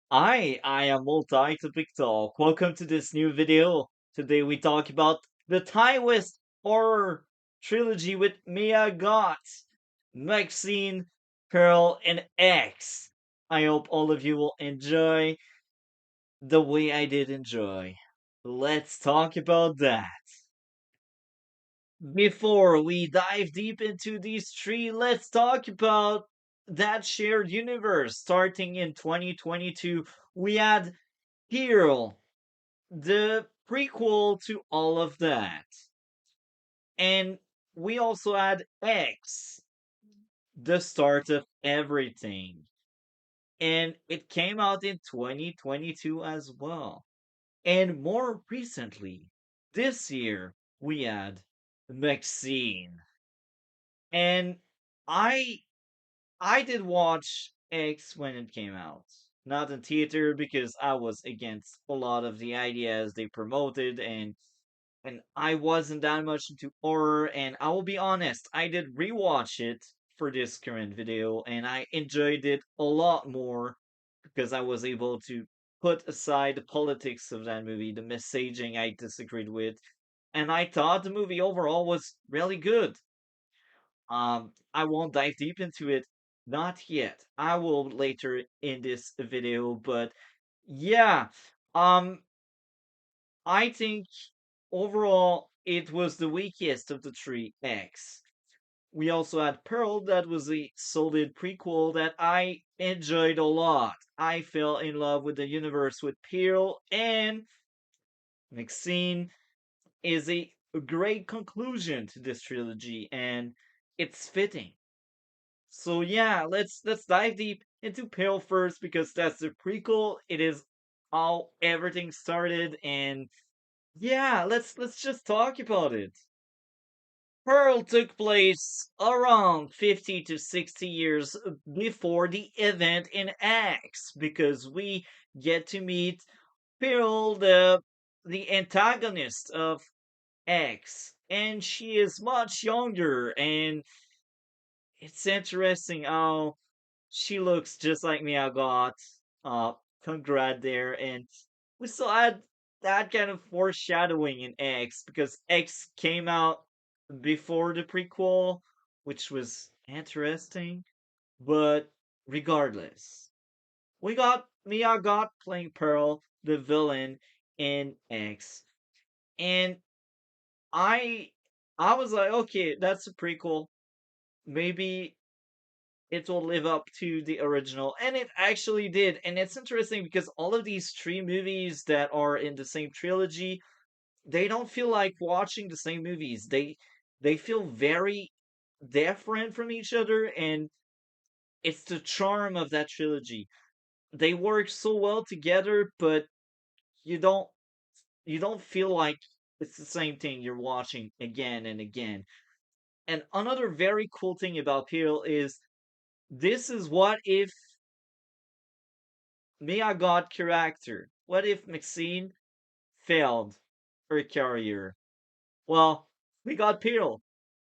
I am multi-topic talk. Welcome to this new video. Today we talk about the Thai West horror trilogy with Mia Goth, Maxine, Pearl, and X. I hope all of you will enjoy the way I did enjoy. Let's talk about that. Before we dive deep into these three, let's talk about that shared universe. Starting in 2022, we had Hero, the prequel to all of that. And we also had X, the start of everything. And it came out in 2022 as well. And more recently, this year, we had Maxine. And I I did watch X when it came out. Not in theater because I was against a lot of the ideas they promoted and I wasn't that much into horror, and I will be honest, I did rewatch it for this current video, and I enjoyed it a lot more because I was able to put aside the politics of that movie, the messaging I disagreed with, and I thought the movie overall was really good. I won't dive deep into it, not yet. I will later in this video, but yeah, um, I think overall it was the weakest of the three X. We also had Pearl, that was a solid prequel that I enjoyed a lot. I fell in love with the universe with Pearl, and Maxine is a great conclusion to this trilogy, and it's fitting. So yeah, let's dive deep into Pale first because that's the prequel. It is how everything started, and yeah, let's just talk about it. Pearl took place around 50 to 60 years before the event in X because we get to meet Pearl, the antagonist of X, and she is much younger, and it's interesting how she looks just like Mia Goth. Congrats there, and we still had that kind of foreshadowing in X because X came out before the prequel, which was interesting. But regardless, we got Mia Goth playing Pearl, the villain in X, and I I was like, okay, that's a prequel. Maybe it will live up to the original, and it actually did. And it's interesting because all of these three movies that are in the same trilogy, they don't feel like watching the same movies. They feel very different from each other, and it's the charm of that trilogy. They work so well together, but you don't you don't feel like it's the same thing you're watching again and again. And another very cool thing about Peel is this is what if Mia got character. What if Maxine failed her career? Well, we got Pearl.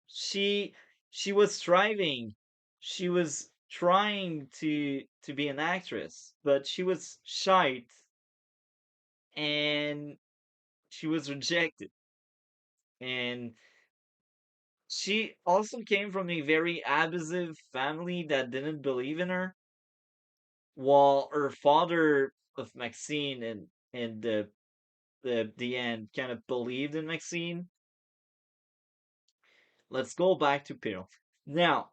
She she was striving. She was trying to be an actress, but she was shy and she was rejected. And she also came from a very abusive family that didn't believe in her, while her father of Maxine and the end kind of believed in Maxine. Let's go back to Pearl. Now,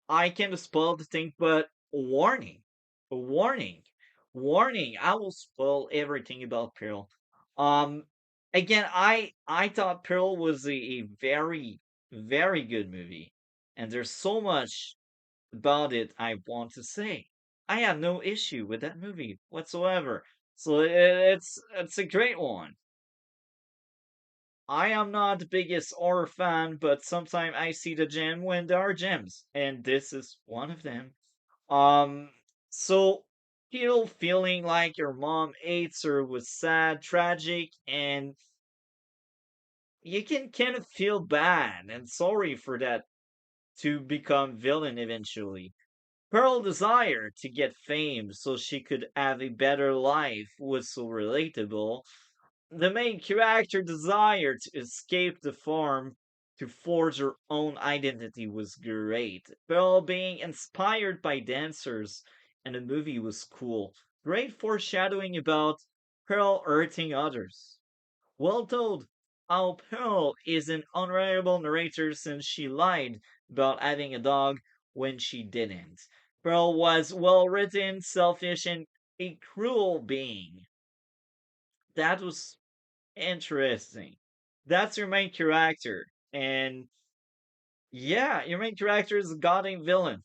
I can't spoil the thing, but warning, warning, warning! I will spoil everything about Pearl. Um, again, I thought Pearl was a very very good movie, and there's so much about it I want to say. I have no issue with that movie whatsoever. So it's a great one. I am not the biggest horror fan, but sometimes I see the gem when there are gems, and this is one of them. So still feeling like your mom hates her was sad, tragic, and you can kind of feel bad and sorry for that to become villain eventually. Pearl's desire to get fame so she could have a better life was so relatable. The main character desire to escape the farm to forge her own identity was great. Pearl being inspired by dancers and the movie was cool. Great foreshadowing about Pearl hurting others. Well told. How Pearl is an unreliable narrator since she lied about having a dog when she didn't. Pearl was well written, selfish, and a cruel being. That was interesting. That's your main character. And yeah, your main character is a goddamn villain.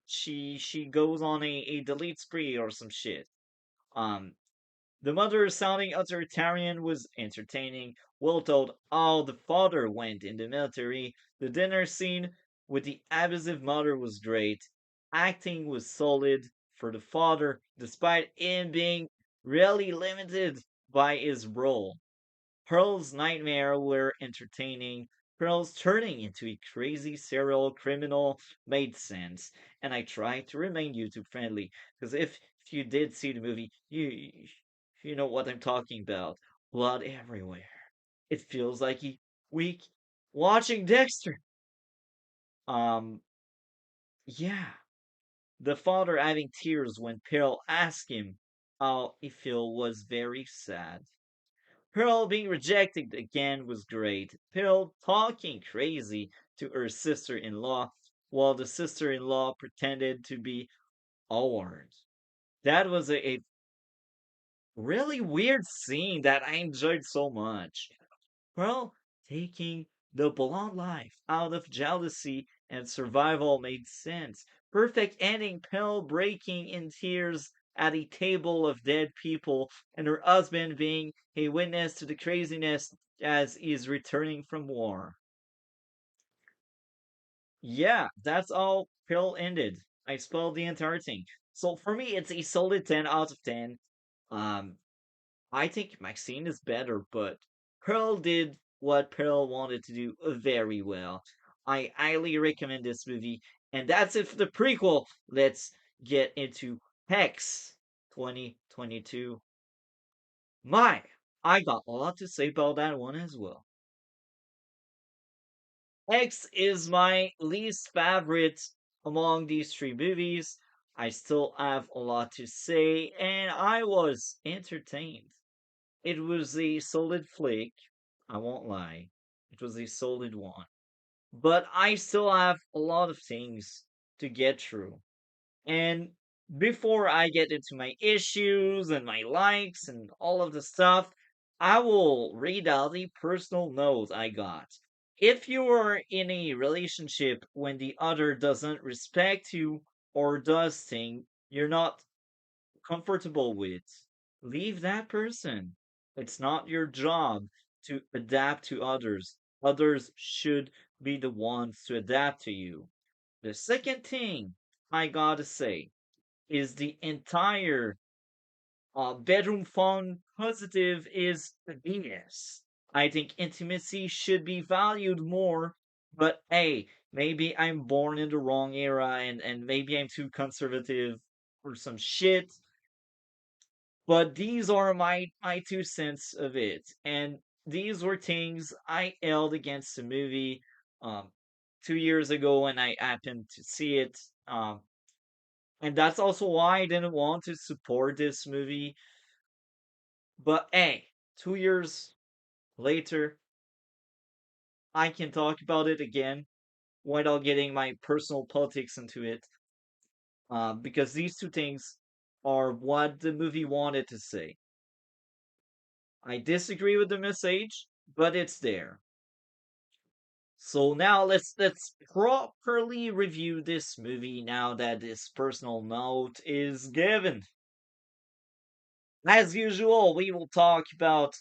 She goes on a delete spree or some shit. Um, the mother sounding authoritarian was entertaining. Well told. Oh, the father went in the military. The dinner scene with the abusive mother was great. Acting was solid for the father, despite him being really limited by his role. Pearl's nightmare were entertaining. Pearl's turning into a crazy serial criminal made sense, and I tried to remain YouTube friendly because if you did see the movie, you know what I'm talking about. Blood everywhere. It feels like a week watching Dexter. Um, yeah, the father having tears when Pearl asked him how he feel was very sad. Pearl being rejected again was great. Pearl talking crazy to her sister in law while the sister in law pretended to be awed. That was a really weird scene that I enjoyed so much. Pearl taking the blonde life out of jealousy and survival made sense. Perfect ending, Pearl breaking in tears at a table of dead people, and her husband being a witness to the craziness as he's returning from war. Yeah, that's all Pearl ended. I spoiled the entire thing. So for me, it's a solid 10 out of 10. Um, I think Maxine is better, but Pearl did what Pearl wanted to do very well. I highly recommend this movie, and that's it for the prequel. Let's get into Hex 2022. My, I got a lot to say about that one as well. X is my least favorite among these three movies. I still have a lot to say, and I was entertained. It was a solid flick. I won't lie. It was a solid one. But I still have a lot of things to get through. And before I get into my issues and my likes and all of the stuff, I will read out the personal note I got. If you are in a relationship when the other doesn't respect you or does things you're not comfortable with, leave that person. It's not your job to adapt to others. Others should be the ones to adapt to you. The second thing I gotta say is the entire bedroom fun positive is BS. I think intimacy should be valued more, but hey, maybe I'm born in the wrong era and maybe I'm too conservative or some shit. But these are my 2 cents of it, and these were things I held against the movie 2 years ago when I happened to see it. And that's also why I didn't want to support this movie. But hey, 2 years later, I can talk about it again without getting my personal politics into it. Because these two things are what the movie wanted to say. I disagree with the message, but it's there. So now let's properly review this movie now that this personal note is given. As usual, we will talk about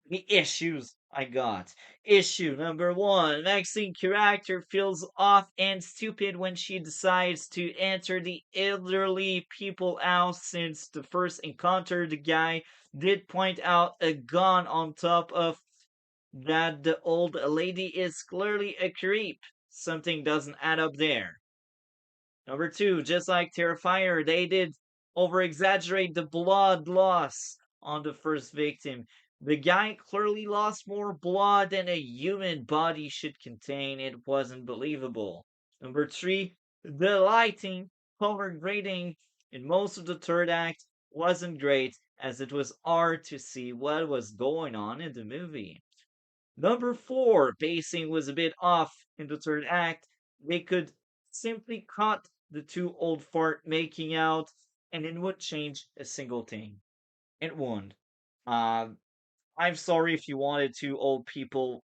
the issues I got. Issue number one, Maxine character feels off and stupid when she decides to enter the elderly people house since the first encounter the guy did point out a gun on top of that the old lady is clearly a creep. Something doesn't add up there. Number two, just like Terrifier, they did over exaggerate the blood loss on the first victim. The guy clearly lost more blood than a human body should contain. It wasn't believable. Number three, the lighting, color grading in most of the third act wasn't great, as it was hard to see what was going on in the movie. Number four, pacing was a bit off in the third act. They could simply cut the two old fart making out, and it would change a single thing. It won't. Uh, I'm sorry if you wanted two old people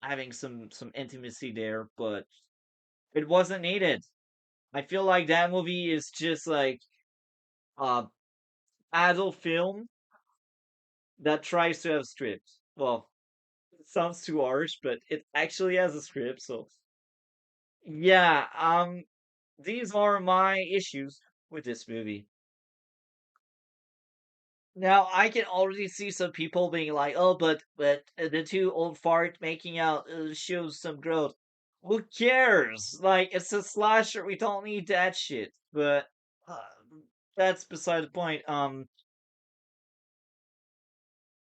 having some intimacy there, but it wasn't needed. I feel like that movie is just like uh adult film that tries to have script. Well, it sounds too harsh, but it actually has a script, so yeah, these are my issues with this movie. Now, I can already see some people being like, "Oh, but the two old fart making out shows some growth." Who cares? Like, it's a slasher. We don't need that shit. But uh, that's beside the point.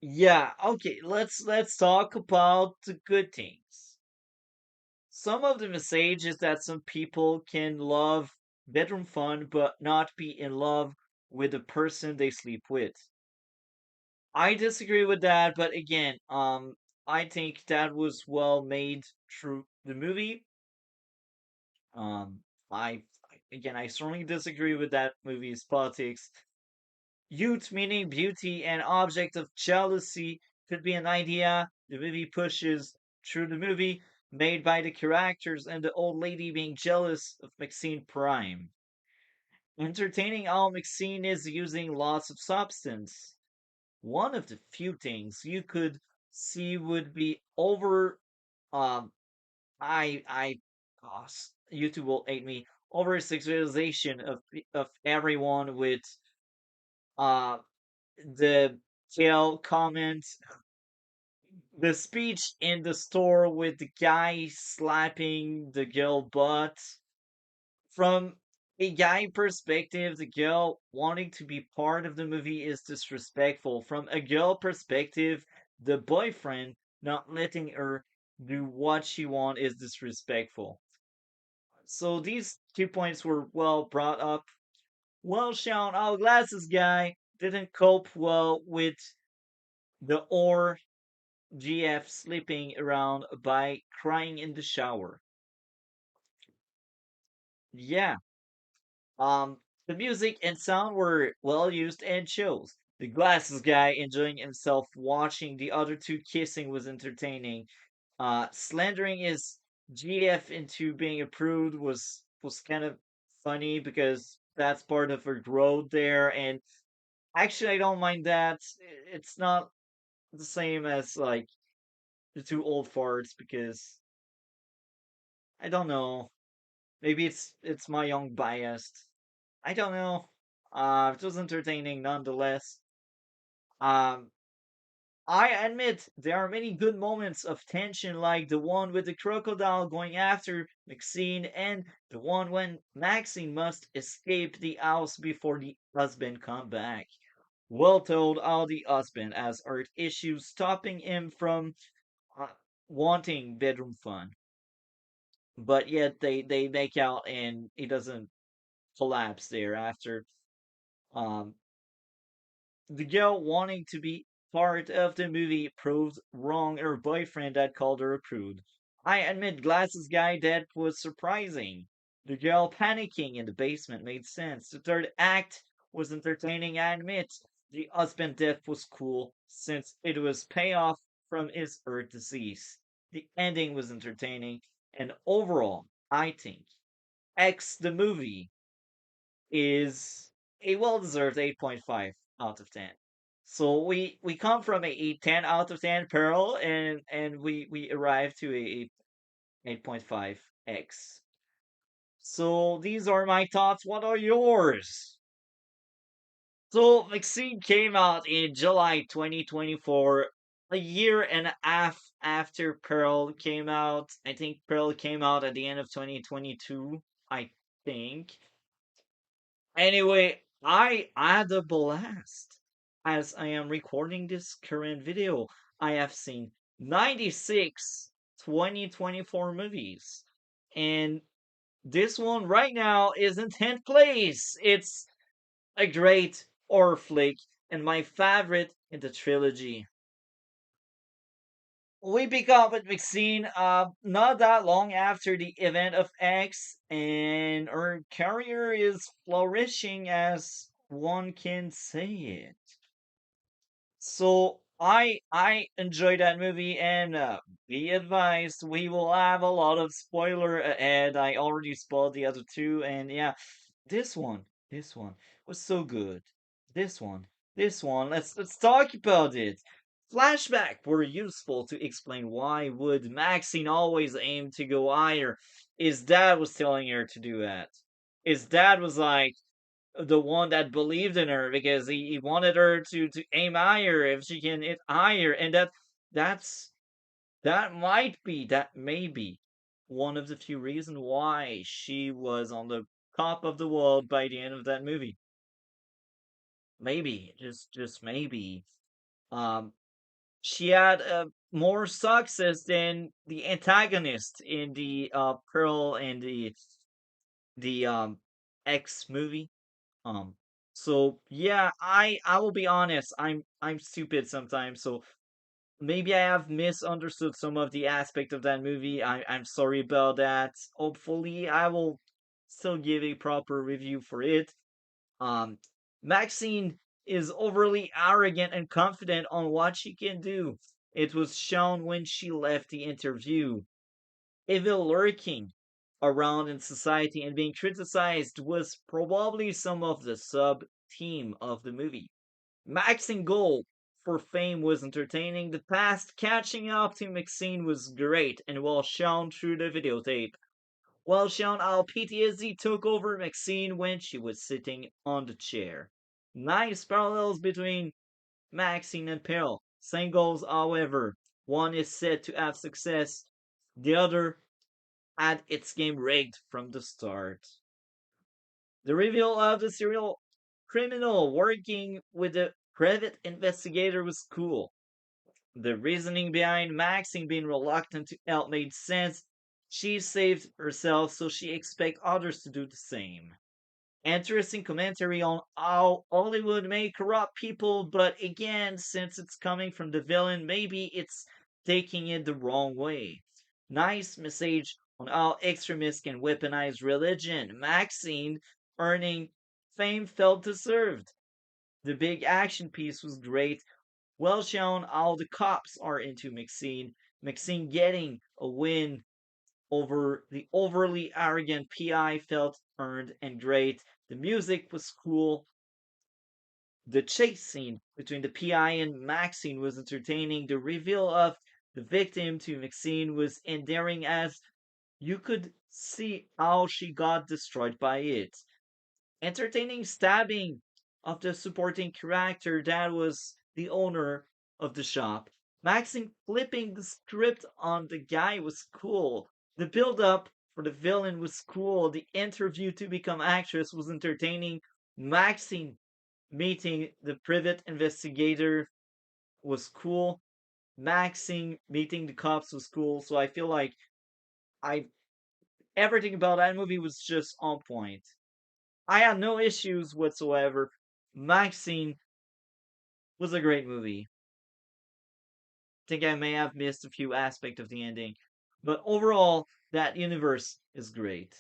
Yeah, okay. Let's talk about the good things. Some of the message is that some people can love bedroom fun, but not be in love with the person they sleep with. I disagree with that, but again, I think that was well made through the movie. Um, again, I strongly disagree with that movie's politics. Youth meaning beauty and object of jealousy could be an idea the movie pushes through the movie, made by the characters and the old lady being jealous of Maxine Prime. Entertaining all Maxine is using lots of substance. One of the few things you could see would be over um I gosh, YouTube will hate me, over sexualization of everyone with uh the jail comments, the speech in the store with the guy slapping the girl butt. From a guy perspective, the girl wanting to be part of the movie is disrespectful. From a girl perspective, the boyfriend not letting her do what she wants is disrespectful. So these 2 points were well brought up. Well shown, our glasses guy didn't cope well with the or GF sleeping around by crying in the shower. Yeah, the music and sound were well used and shows. The glasses guy enjoying himself watching the other two kissing was entertaining. Slandering his GF into being approved was kind of funny because that's part of her growth there. And actually, I don't mind that. It's not the same as like the two old farts because I don't know. Maybe it's my young biased. I don't know. It was entertaining nonetheless. Um, I admit there are many good moments of tension, like the one with the crocodile going after Maxine, and the one when Maxine must escape the house before the husband come back. Well told, how the husband has heart issues, stopping him from uh, wanting bedroom fun, but yet they make out and he doesn't collapse there after. Um, The girl wanting to be part of the movie proved wrong her boyfriend had called her a prude. I admit Glasses Guy death was surprising. The girl panicking in the basement made sense. The third act was entertaining, I admit. The husband death was cool since it was payoff from his earth disease. The ending was entertaining, and overall, I think X the movie is a well-deserved 8.5 out of 10. So we come from a 10 out of 10 Pearl and we arrive to a 8.5 X. So these are my thoughts. What are yours? So Maxine came out in July 2024, a year and a half after Pearl came out. I think Pearl came out at the end of 2022. I think. Anyway, I had a blast. As I am recording this current video, I have seen 96 2024 movies. And this one right now is in 10th place. It's a great horror flick and my favorite in the trilogy. We pick up with Maxine not that long after the event of X, and her career is flourishing as one can say it. So I enjoyed that movie, and be advised, we will have a lot of spoiler ahead. I already spoiled the other two, and yeah, this one was so good. This one, this one. Let's talk about it. Flashback were useful to explain why would Maxine always aim to go higher. His dad was telling her to do that. His dad was like the one that believed in her because he wanted her to aim higher if she can hit higher, and that's that may be one of the few reasons why she was on the top of the world by the end of that movie. Maybe, just maybe. Um, she had more success than the antagonist in the Pearl and the X movie. Um, so yeah, I will be honest, I'm stupid sometimes, so maybe I have misunderstood some of the aspect of that movie. I'm sorry about that. Hopefully, I will still give a proper review for it. Um, Maxine is overly arrogant and confident on what she can do. It was shown when she left the interview. Evil lurking around in society and being criticized was probably some of the sub theme of the movie. Maxing goal for fame was entertaining. The past catching up to Maxine was great and well shown through the videotape. Well shown how PTSD took over Maxine when she was sitting on the chair. Nice parallels between Maxine and Pearl. Same goals, however. One is said to have success, the other had its game rigged from the start. The reveal of the serial criminal working with the private investigator was cool. The reasoning behind Maxine being reluctant to help made sense. She saved herself, so she expects others to do the same. Interesting commentary on how Hollywood may corrupt people, but again, since it's coming from the villain, maybe it's taking it the wrong way. Nice message on how extremists can weaponize religion. Maxine earning fame felt deserved. The big action piece was great. Well shown how the cops are into Maxine. Maxine getting a win over the overly arrogant PI felt earned and great. The music was cool. The chase scene between the PI and Maxine was entertaining. The reveal of the victim to Maxine was endearing as you could see how she got destroyed by it. Entertaining stabbing of the supporting character that was the owner of the shop. Maxine flipping the script on the guy was cool. The build up for the villain was cool. The interview to become actress was entertaining. Maxine meeting the private investigator was cool. Maxine meeting the cops was cool. So I feel like I everything about that movie was just on point. I had no issues whatsoever. Maxine was a great movie. Think I may have missed a few aspects of the ending, but overall, that universe is great.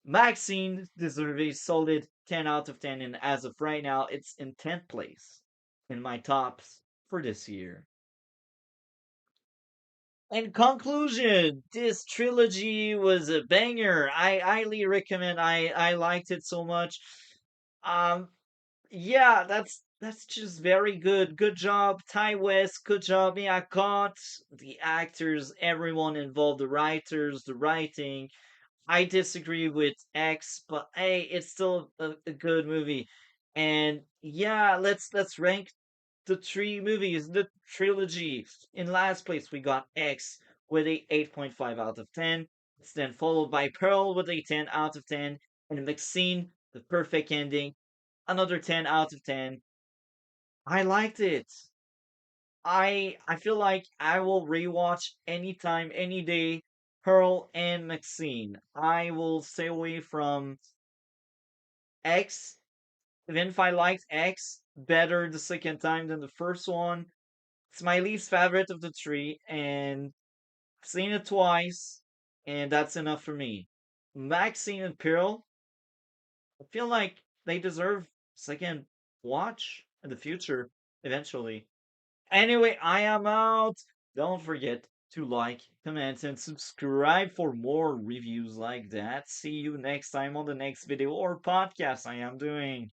Maxine deserves a solid 10 out of 10, and as of right now, it's in 10th place in my tops for this year. In conclusion, this trilogy was a banger. I highly recommend. I liked it so much. Um, yeah, that's just very good. Good job, Ty West. Good job, Mia Goth, the actors, everyone involved, the writers, the writing. I disagree with X, but hey, it's still a good movie. And yeah, let's rank the three movies, the trilogy. In last place, we got X with a 8.5 out of 10. It's then followed by Pearl with a 10 out of 10. And Maxine, the perfect ending, another 10 out of 10. I liked it. I feel like I will rewatch anytime, any day, Pearl and Maxine. I will stay away from X. Even if I liked X better the second time than the first one, it's my least favorite of the three, and I've seen it twice, and that's enough for me. Maxine and Pearl, I feel like they deserve second watch in the future, eventually. Anyway, I am out. Don't forget to like, comment, and subscribe for more reviews like that. See you next time on the next video or podcast I am doing.